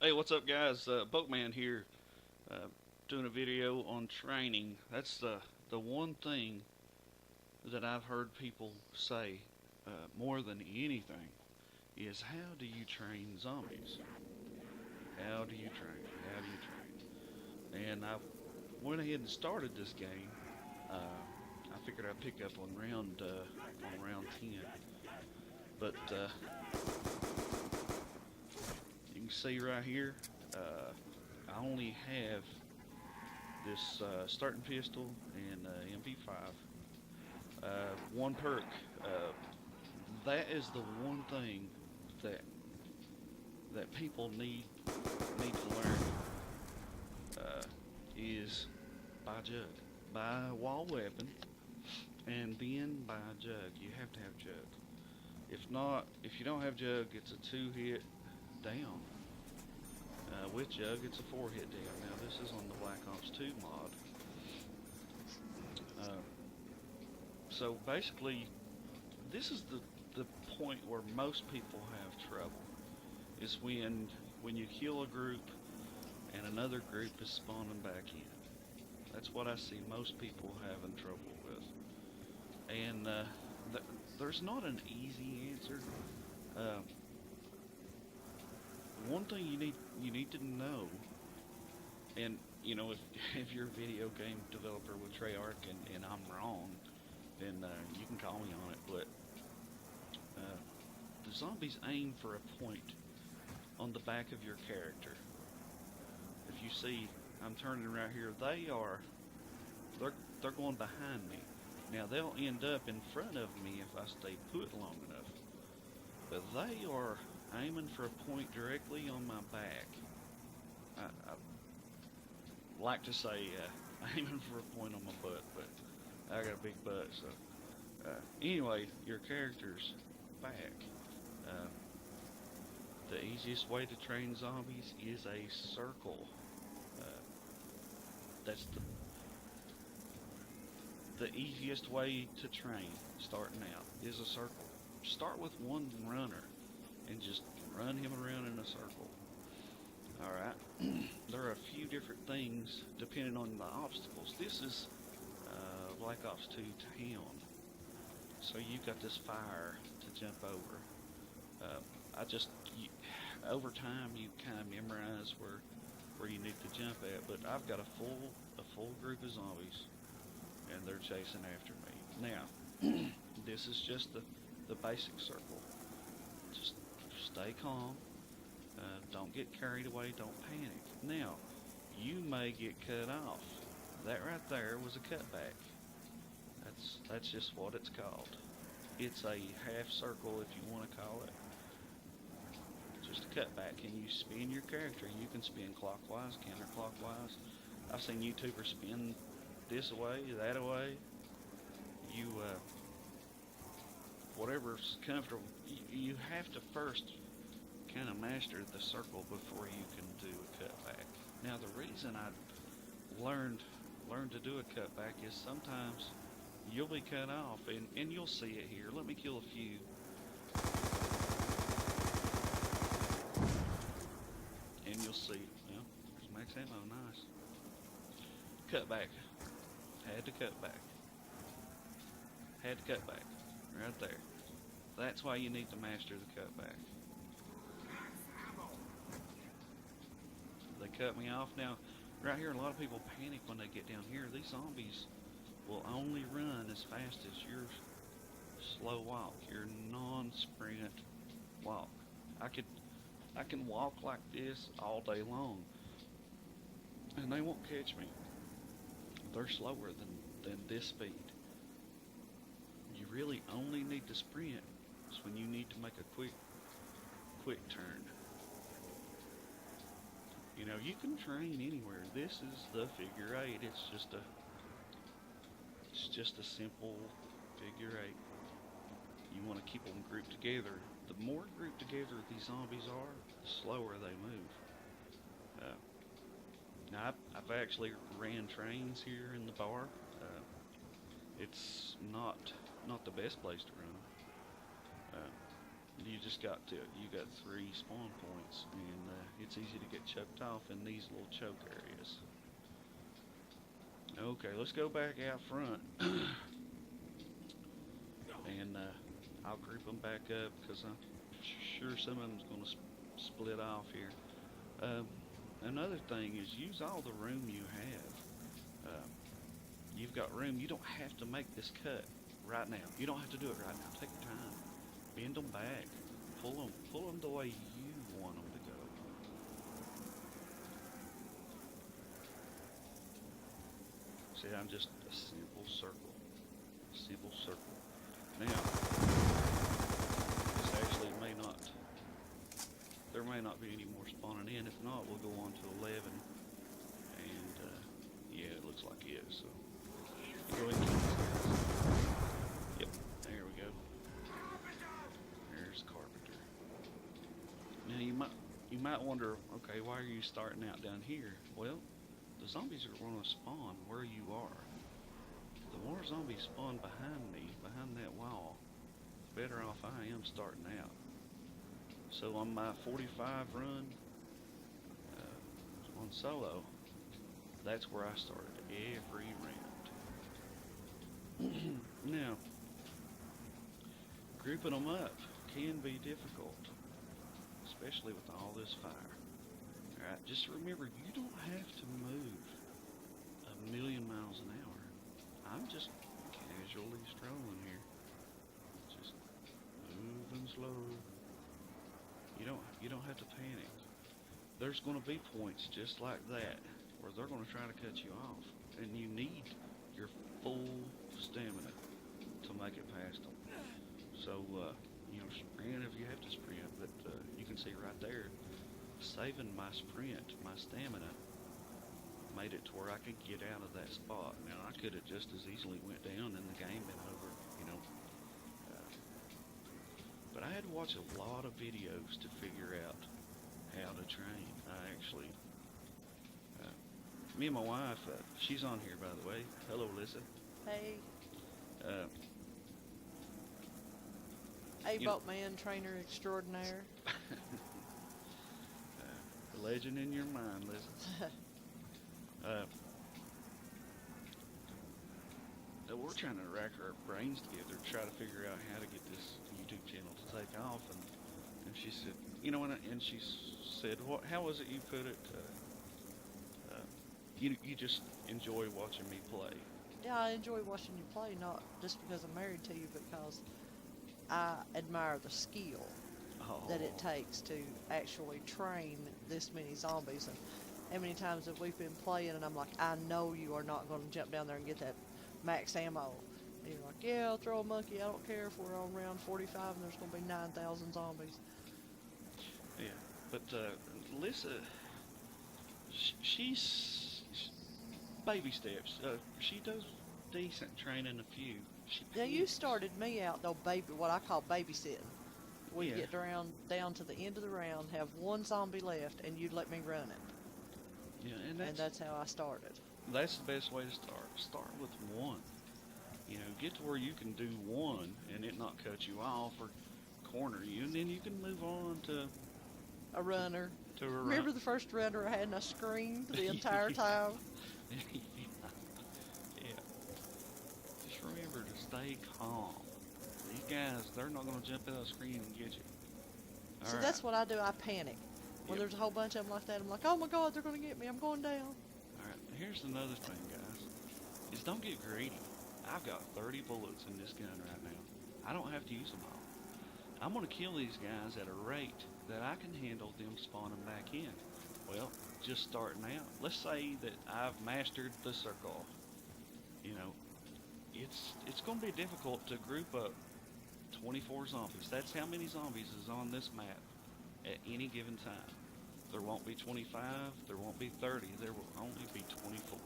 Hey, what's up, guys? Boatman here, uh, doing a video on training. That's the one thing that I've heard people say more than anything is how do you train zombies? How do you train? How do you train? And I went ahead and started this game. I figured I'd pick up on round 10, but you can see right here, I only have this starting pistol and MP5. One perk. Uh, that is the one thing that people need to learn is buy jug, buy a wall weapon, and then buy a jug. You have to have jug. If not, if you don't have jug, it's a 2-hit down. With jug, it's a 4-hit down. Now this is on the Black Ops 2 mod. Uh, so basically, this is the point where most people have trouble is when you kill a group and another group is spawning back in. That's what I see most people having trouble with. And there's not an easy answer. Uh, one thing you need to know, and if if you're a video game developer with Treyarch and I'm wrong, then you can call me on it. But uh, the zombies aim for a point on the back of your character. If you see, I'm turning right here. They're they're going behind me. Now they'll end up in front of me if I stay put long enough. But they are aiming for a point directly on my back. I like to say aiming for a point on my butt, but I got a big butt. So anyway, your character's back. Uh, the easiest way to train zombies is a circle. Uh, that's the easiest way to train starting out is a circle. Start with one runner and just run him around in a circle. Alright, there are a few different things depending on the obstacles. This is Black Ops 2 Town. So you've got this fire to jump over. I just, you, over time you kind of memorize where you need to jump at, but I've got a full group of zombies and they're chasing after me. Now, this is just the basic circle. Just stay calm. Don't get carried away. Don't panic. Now, you may get cut off. That right there was a cutback. That's just what it's called. It's a half circle, if you want to call it. Just a cutback, and you spin your character. You can spin clockwise, counterclockwise. I've seen YouTubers spin this away, that away. You whatever's comfortable. You have to first kind of master the circle before you can do a cutback. Now the reason I learned to do a cutback is sometimes you'll be cut off and you'll see it here. Let me kill a few. And you'll see, there's max ammo, nice. Cutback. Had to cut back. Had to cut back. Right there. That's why you need to master the cutback. They cut me off. Now, right here, a lot of people panic when they get down here. These zombies will only run as fast as your slow walk, your non-sprint walk. I can walk like this all day long, and they won't catch me. They're slower than this speed. You really only need to sprint when you need to make a quick turn. You can train anywhere. This is the figure eight. It's just a simple figure eight. You want to keep them grouped together. The more grouped together these zombies are, the slower they move. Uh, Now I've actually ran trains here in the bar. It's not the best place to run them. You just got to, you got 3 spawn points, and it's easy to get choked off in these little choke areas. Okay, let's go back out front, and I'll group them back up because I'm sure some of them's going to split off here. Um, Another thing is use all the room you have. You've got room. You don't have to make this cut right now. You don't have to do it right now. Take your time. Bend them back. Pull them the way you want them to go. See, I'm just a simple circle. Simple circle. Now, this actually there may not be any more spawning in. If not, we'll go on to 11. And, yeah, it looks like it is. So, go ahead and keep these guys. Yep, there we go. There's Carpenter. Now, you might wonder, okay, why are you starting out down here? Well, the zombies are going to spawn where you are. The more zombies spawn behind me, behind that wall, the better off I am starting out. So on my 45 run on solo, that's where I started every round. Now, grouping them up can be difficult, especially with all this fire. Alright, just remember, you don't have to move 1,000,000 miles an hour. I'm just casually strolling here. Just moving slow. You don't have to panic. There's going to be points just like that where they're going to try to cut you off, and you need your full stamina to make it past them. So, sprint if you have to sprint, but you can see right there, saving my sprint, my stamina, made it to where I could get out of that spot. Now, I could have just as easily went down and the game been over, but I had to watch a lot of videos to figure out how to train. I actually, me and my wife, she's on here, by the way. Hello, Alyssa. Hey. Uh, Boatman trainer extraordinaire. The legend in your mind, Alyssa. We're trying to rack our brains together to try to figure out how to get this YouTube channel to take off, and she said, and she said, how was it you put it? You just enjoy watching me play. Yeah, I enjoy watching you play, not just because I'm married to you, but because I admire the skill that it takes to actually train this many zombies. And how many times have we been playing and I'm like, I know you are not going to jump down there and get that max ammo. And you're like, yeah, I'll throw a monkey. I don't care if we're on round 45 and there's going to be 9,000 zombies. Yeah, but Alyssa, she's baby steps. She does decent training a few. Now, you started me out, though, what I call babysitting. We'd get down to the end of the round, have one zombie left, and you'd let me run it. Yeah, and that's how I started. That's the best way to start. Start with one. Get to where you can do one and it not cut you off or corner you, and then you can move on to a runner. To a runner. Remember the first runner I had and I screamed the entire time? Yeah. Just remember to stay calm. These guys, they're not going to jump out of the screen and get you. See, that's what I do. I panic. When there's a whole bunch of them like that, I'm like, oh my God, they're going to get me. I'm going down. Alright, here's another thing, guys, is don't get greedy. I've got 30 bullets in this gun right now. I don't have to use them all. I'm going to kill these guys at a rate that I can handle them spawning back in. Well, just starting out. Let's say that I've mastered the circle. It's going to be difficult to group up 24 zombies. That's how many zombies is on this map at any given time. There won't be 25, there won't be 30, there will only be 24.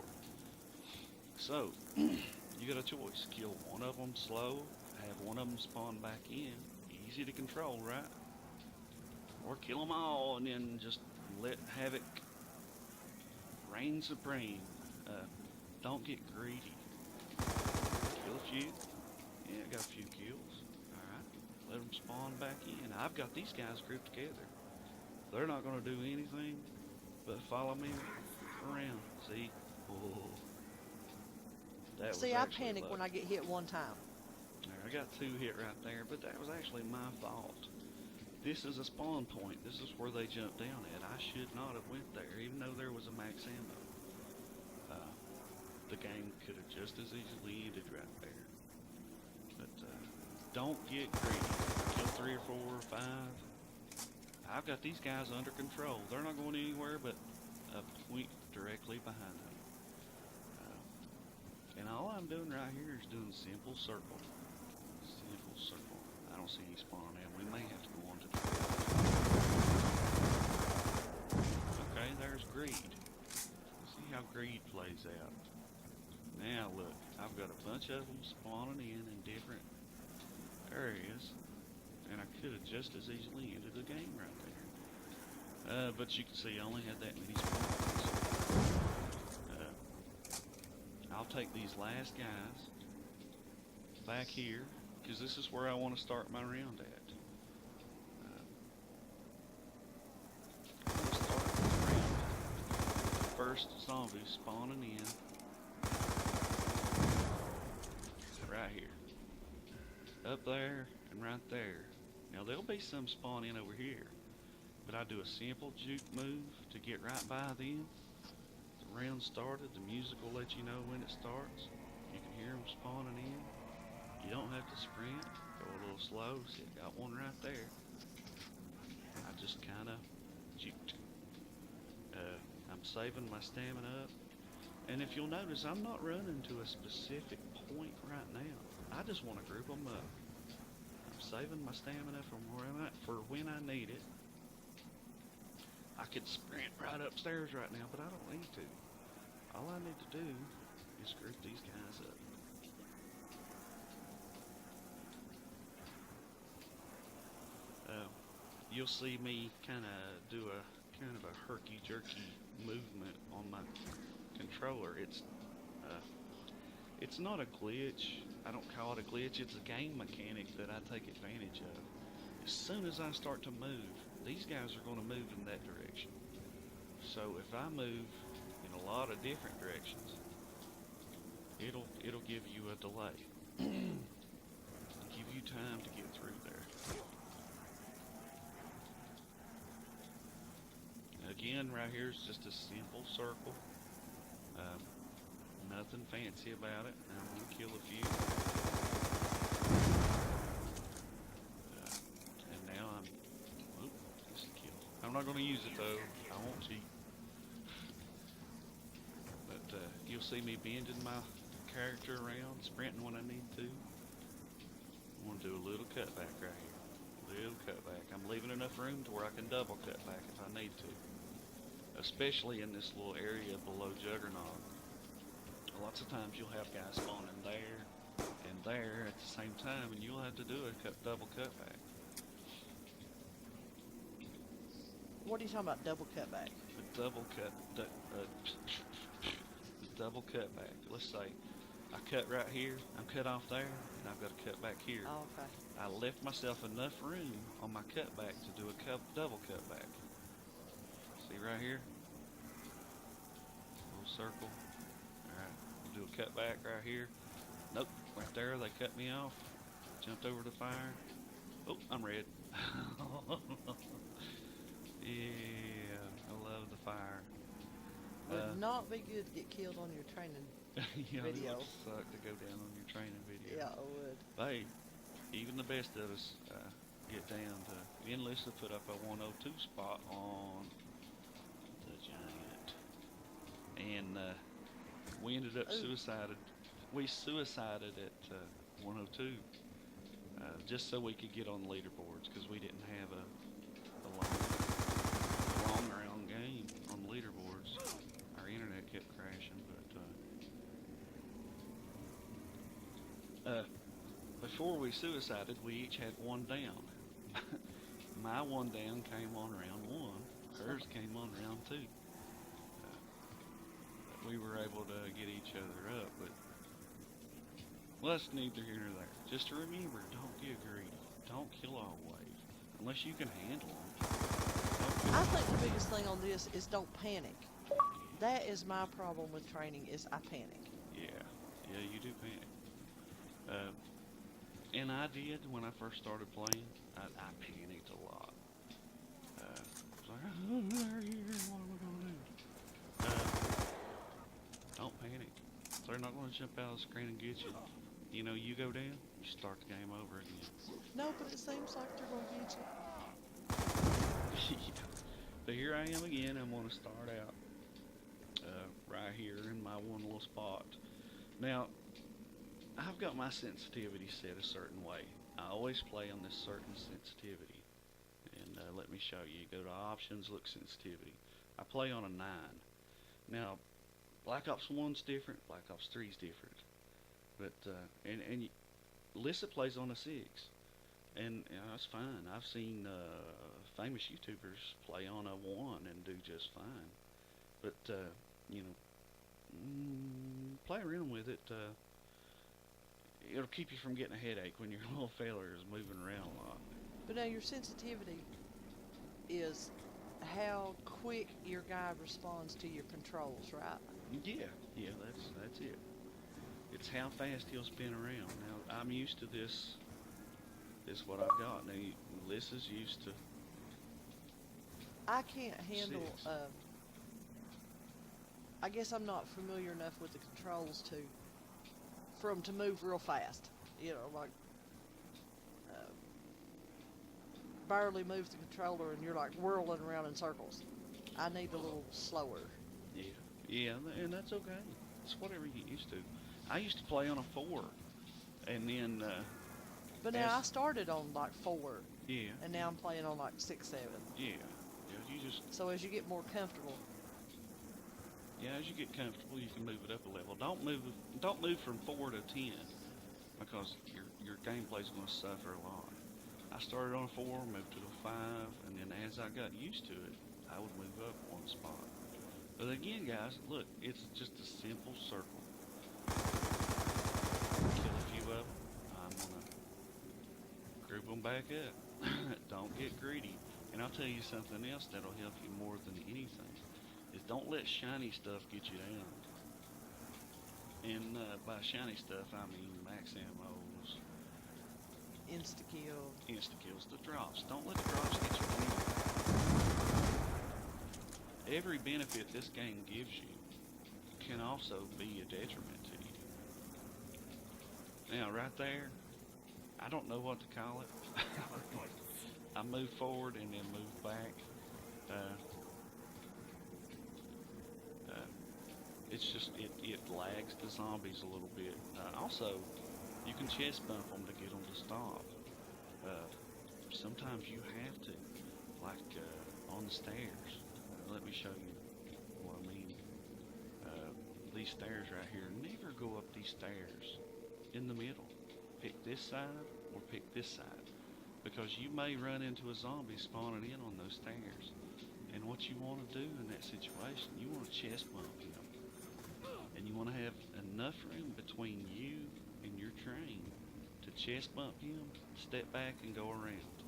So, you got a choice. Kill one of them slow, have one of them spawn back in. Easy to control, right? Or kill them all and then just let havoc reign supreme. Don't get greedy. Kill a few. Yeah, got a few kills. Alright. let them spawn back in. I've got these guys grouped together. They're not going to do anything but follow me around. See? Oh, that was See, I actually panic luck. when I get hit one time. There, I got 2 hit right there, but that was actually my fault. This is a spawn point. This is where they jumped down at. I should not have went there, even though there was a max ammo. The game could have just as easily ended right there. But don't get greedy. Kill 3 or 4 or 5. I've got these guys under control. They're not going anywhere but a point directly behind them. And all I'm doing right here is doing simple circle. Simple circle. I don't see any spawn now. We may have to go on to the Okay, there's greed. See how greed plays out. Now look, I've got a bunch of them spawning in different areas, and I could have just as easily ended the game right there. But you can see I only had that many spawns. I'll take these last guys back here, because this is where I want to start my round at. I'm going to start my round. First zombie spawning in. Right here. Up there and right there. Now there'll be some spawn in over here, but I do a simple juke move to get right by them. The round started, the music will let you know when it starts. You can hear them spawning in. You don't have to sprint, go a little slow. See, I got one right there. I just kind of juked. I'm saving my stamina up. And if you'll notice, I'm not running to a specific point right now. I just want to group them up. I'm saving my stamina from where I'm at for when I need it. I could sprint right upstairs right now, but I don't need to. All I need to do is group these guys up. You'll see me kind of do a herky-jerky movement on my controller. It's not a glitch. I don't call it a glitch. It's a game mechanic that I take advantage of. As soon as I start to move, these guys are going to move in that direction. So if I move in a lot of different directions, it'll give you a delay. Give you time to get through there. Again, right here is just a simple circle. Nothing fancy about it. I'm going to kill a few. And now this is a kill. I'm not going to use it though. I won't cheat. But you'll see me bending my character around, sprinting when I need to. I'm going to do a little cutback right here. Little cutback. I'm leaving enough room to where I can double cut back if I need to. Especially in this little area below Juggernaut. Lots of times you'll have guys spawning there and there at the same time, and you'll have to do a double cutback. What are you talking about, double cutback? The double cutback. Let's say I cut right here, I'm cut off there, and I've got to cut back here. Oh, okay. I left myself enough room on my cutback to do a double cutback. See right here? Little circle. Alright, we'll do a cutback right here. Nope, right there, they cut me off. Jumped over the fire. Oh, I'm red. Yeah, I love the fire. Would not be good to get killed on your training Yeah, video. it would suck to go down on your training video. Yeah, it would. Hey, even the best of us get down to Endless to put up a 102 spot on the Giant. And we ended up suicided. We suicided at 102 just so we could get on the leaderboards because we didn't have a long round game on the leaderboards. Our internet kept crashing, but before we suicided, we each had one down. My one down came on round 1. Hers came on round 2. We were able to get each other up, but well, that's neither here nor there. Just to remember, don't get greedy. Don't kill all wave unless you can handle them. I think the biggest thing on this is don't panic. That is my problem with training is I panic. Yeah, yeah, you do panic. Uh, and I did when I first started playing. I panicked a lot. I was like, oh, they're here. What am I gonna do? Don't panic. They're not gonna jump out of the screen and get you. You know, you go down, you start the game over again. No, but it seems like they're gonna get you. Yeah. But here I am again. I'm gonna start out right here in my one little spot. Now, I've got my sensitivity set a certain way. I always play on this certain sensitivity. And let me show you. Go to options, look sensitivity. I play on a 9. Now, Black Ops 1's different, Black Ops 3's different. But, Alyssa plays on a 6. And that's fine. I've seen famous YouTubers play on a 1 and do just fine. But, you know, play around with it. It'll keep you from getting a headache when your little fella is moving around a lot. But now your sensitivity is how quick your guy responds to your controls, right? Yeah, that's it. It's how fast he'll spin around. Now I'm used to this. This what I've got. Now Alyssa's used to. I can't handle. 6. I guess I'm not familiar enough with the controls to move real fast. You know, like barely move the controller and you're like whirling around in circles. I need a little slower. Yeah, and that's okay. It's whatever you get used to. I used to play on a 4, and then. But now I started on like 4. Yeah. And now I'm playing on like 6, 7. Yeah. You just. So as you get more comfortable. Yeah, as you get comfortable, you can move it up a level. Don't move from 4 to 10, because your gameplay's going to suffer a lot. I started on a 4, moved to a 5, and then as I got used to it, I would move up one spot. But again, guys, look, it's just a simple circle. Kill a few of them. I'm going to group them back up. Don't get greedy. And I'll tell you something else that'll help you more than anything, is don't let shiny stuff get you down. And by shiny stuff, I mean max ammos, insta-kills, the drops. Don't let the drops get you down. Every benefit this game gives you can also be a detriment to you. Now, right there, I don't know what to call it. I move forward and then move back. It's just, it lags the zombies a little bit. Also, you can chest bump them to get them to stop. Sometimes you have to, like on the stairs. Let me show you what I mean. These stairs right here, never go up these stairs in the middle. Pick this side or pick this side, because you may run into a zombie spawning in on those stairs. And what you want to do in that situation, you want to chest bump him. And you want to have enough room between you and your train to chest bump him, step back, and go around.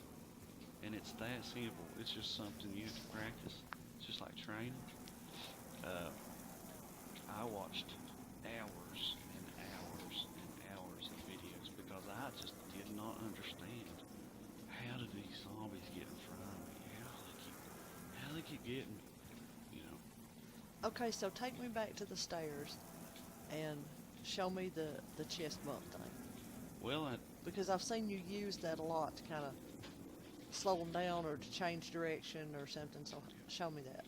And it's that simple. It's just something you have to practice. It's just like training. I watched hours and hours and hours of videos because I just did not understand, how do these zombies get in front of me? How they keep getting me, you know. Okay, so take me back to the stairs and show me the chest bump thing. Well, because I've seen you use that a lot to kind of slow them down or to change direction or something, so show me that.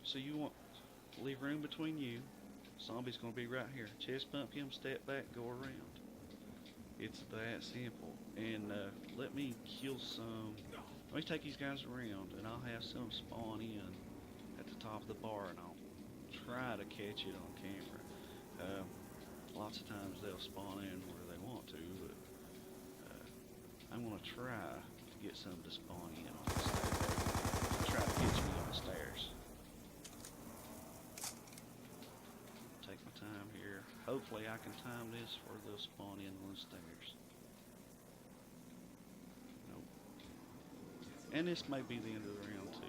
So you want to leave room between you. Zombie's going to be right here. Chest bump him, step back, go around. It's that simple. And let me kill some. Let me take these guys around, and I'll have some spawn in at the top of the bar, and I'll try to catch it on camera. Lots of times they'll spawn in where they want to, but I'm going to try to get some to spawn in on the stairs. Try to catch me on the stairs. Take my time here. Hopefully I can time this where they'll spawn in on the stairs. And this may be the end of the round too.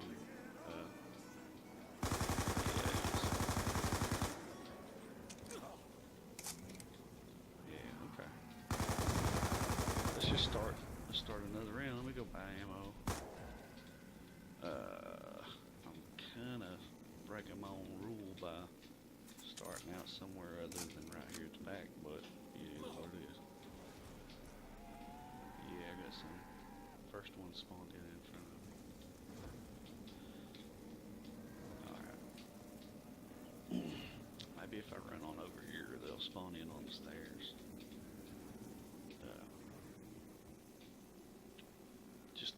Yeah, okay. Let's start another round. Let me go buy ammo. I'm kind of breaking my own rule by starting out somewhere other than right here at the back, but it is what it is. Yeah, I got some. First one spawned in front of me. Alright. Maybe if I run on over here, they'll spawn in on the stairs. Just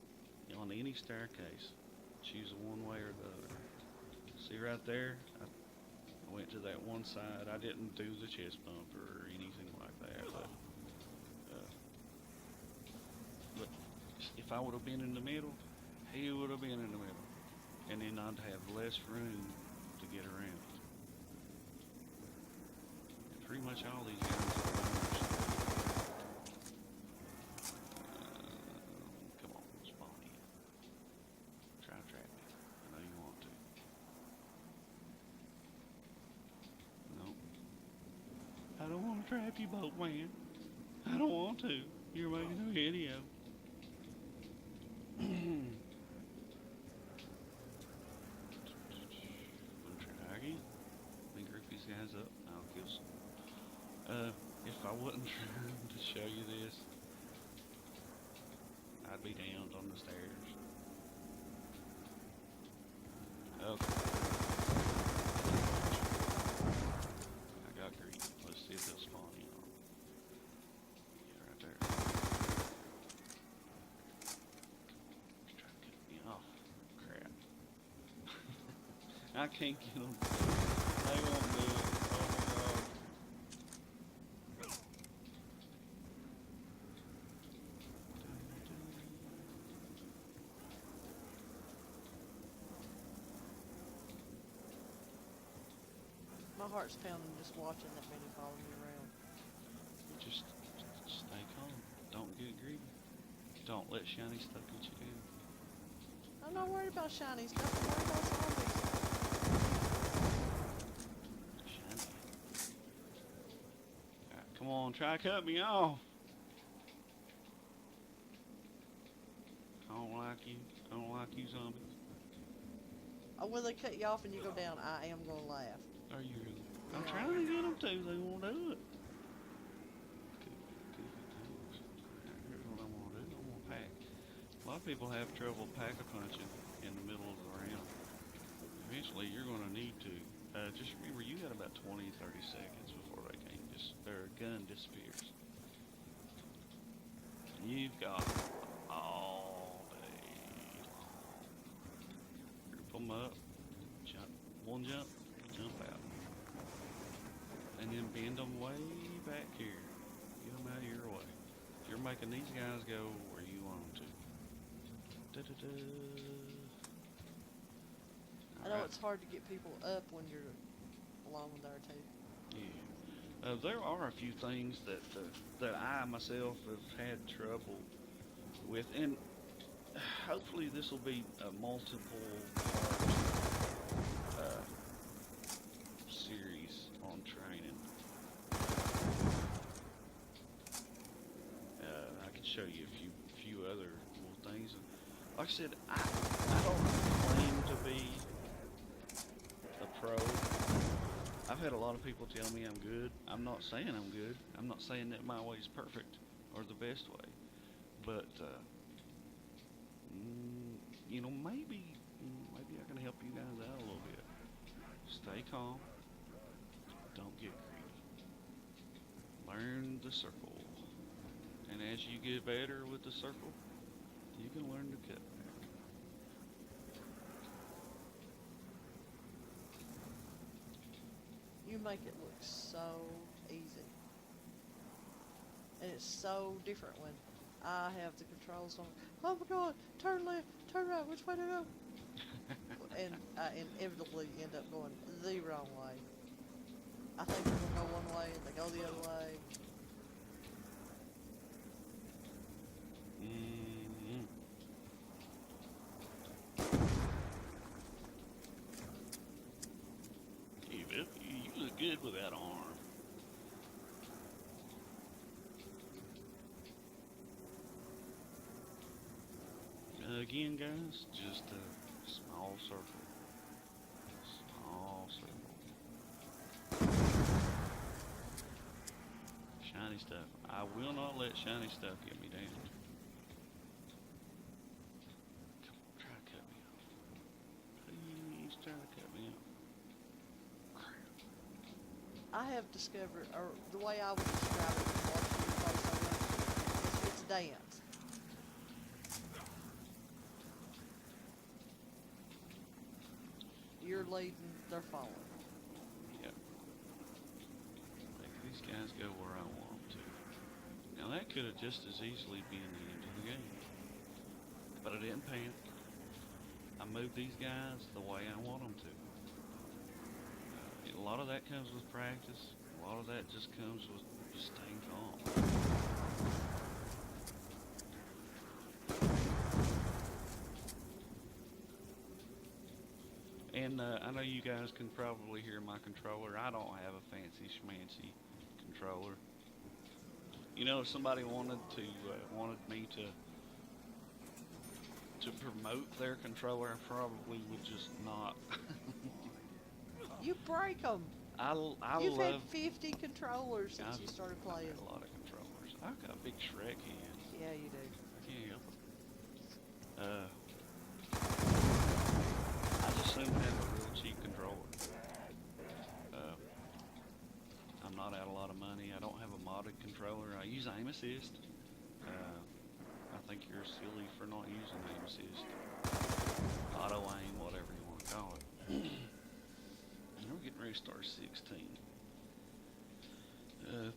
on any staircase, choose one way or the other. See right there? I went to that one side. I didn't do the chest bumper or anything like that, but if I would have been in the middle, he would have been in the middle. And then I'd have less room to get around. And pretty much all these guys are runners. Come on, spawn in. Try to trap me. I know you want to. Nope. I don't want to trap you, boatman. I don't want to. You're making a video. Try again. Let me group these guys up. I'll kill some. If I wasn't trying to show you this, I'd be downed on the stairs. Okay. I got green. Let's see if they'll spawn in on. Yeah, right there. Try to get me off. Crap. I can't get them. They won't do it. Oh my god. My heart's pounding just watching that many follow me around. Just stay calm. Don't get greedy. Don't let shiny stuff get you down. I'm not worried about shinies. Nothing worried about zombies. Shiny. Alright, come on, try to cut me off. I don't like you. I don't like you zombies. Oh, when they cut you off and you go down, I am going to laugh. Are you really? I'm Yeah. trying to get them to. They won't do it. Here's what I'm going to do. I'm going to pack. A lot of people have trouble pack-a-punching in the middle of the round. Eventually, you're going to need to. Just remember, you got about 20, 30 seconds before they can their gun disappears. You've got all day long. Group them up. Jump. One jump. Jump out. And then bend them way back here. Get them out of your way. You're making these guys go where you want them to. Da-da-da. I know it's hard to get people up when you're along there too. Yeah. There are a few things that I myself have had trouble with, and hopefully this will be a multiple part series on training. I can show you a few other little things. Like I said, I don't claim to be a pro. I've had a lot of people tell me I'm good. I'm not saying I'm good. I'm not saying that my way is perfect or the best way. But, you know, maybe I can help you guys out a little bit. Stay calm. Don't get greedy. Learn the circle. And as you get better with the circle, you can learn to cut. You make it look so easy. And it's so different when I have the controls on. Oh my god, turn left, turn right, which way to go? And I inevitably end up going the wrong way. I think we're going to go one way and they go the other way. good with that arm. Again, guys, just a small circle. Small circle. Shiny stuff. I will not let shiny stuff get me down. Come on, try to cut me off. Please try to cut me off. I have discovered, or the way I would describe it from watching you play so much, it's a dance. You're leading, they're following. Yep. Make these guys go where I want them to. Now that could have just as easily been the end of the game. But I didn't panic. I moved these guys the way I want them to. A lot of that comes with practice. A lot of that just comes with just staying calm. And I know you guys can probably hear my controller. I don't have a fancy schmancy controller. You know, if somebody wanted me to promote their controller, I probably would just not. You break them. You've love. had 50 controllers since you started playing. I've got a lot of controllers. I've got big Shrek hands. Yeah, you do. I can't help it. I just soon have a real cheap controller. I'm not out a lot of money. I don't have a modded controller. I use aim assist. I think you're silly for not using aim assist. Auto aim, whatever you want to call it. And we're getting ready to start 16.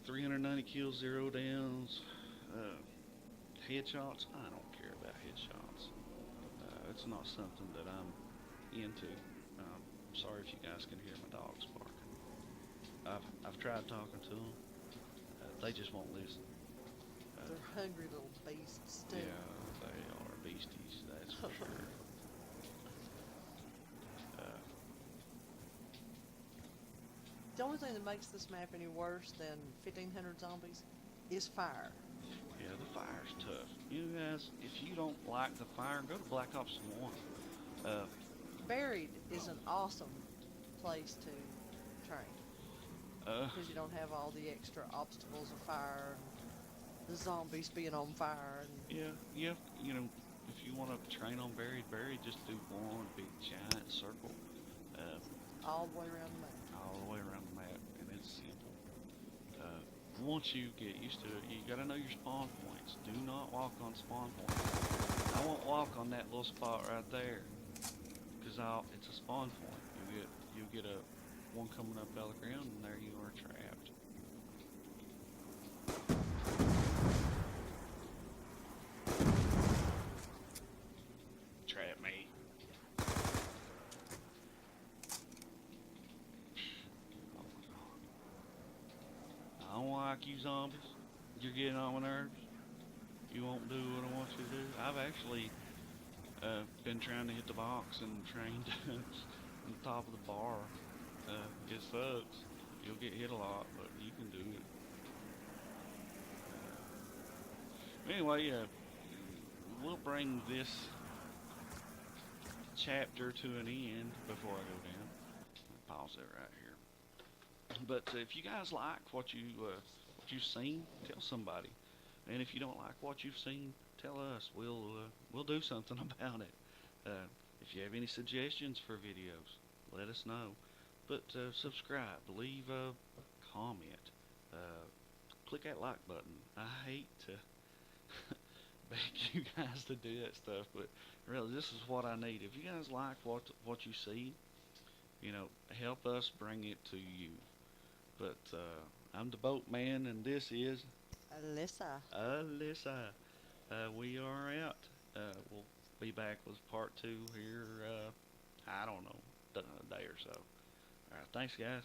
390 kills, 0 downs. Headshots, I don't care about headshots. It's not something that I'm into. Sorry if you guys can hear my dogs barking. I've tried talking to them. They just won't listen. They're hungry little beasts too. Yeah, they are beasties, that's for sure. The only thing that makes this map any worse than 1,500 zombies is fire. Yeah, the fire's tough. You guys, if you don't like the fire, go to Black Ops 1. Buried is an awesome place to train. Because you don't have all the extra obstacles of fire and the zombies being on fire. And yeah, you know, if you want to train on buried, just do one big giant circle. All the way around the map. All the way around the map, and it's simple. Once you get used to it, you gotta know your spawn points. Do not walk on spawn points. I won't walk on that little spot right there, because it's a spawn point. You get a one coming up out of the ground, and there you are trapped. Trap me. I don't like you zombies. You're getting on my nerves. You won't do what I want you to do. I've actually been trying to hit the box and trained on the top of the bar. It sucks. You'll get hit a lot, but you can do it. Anyway, we'll bring this chapter to an end before I go down. Pause it right here. But if you guys like what you've seen, tell somebody. And if you don't like what you've seen, tell us. We'll do something about it. If you have any suggestions for videos, let us know. But subscribe, leave a comment, click that like button. I hate to beg you guys to do that stuff, but really, this is what I need. If you guys like what you see, you know, help us bring it to you. But I'm the Boatman, and this is Alyssa. Alyssa. We are out. We'll be back with part 2 here. I don't know, a day or so. All right, thanks, guys.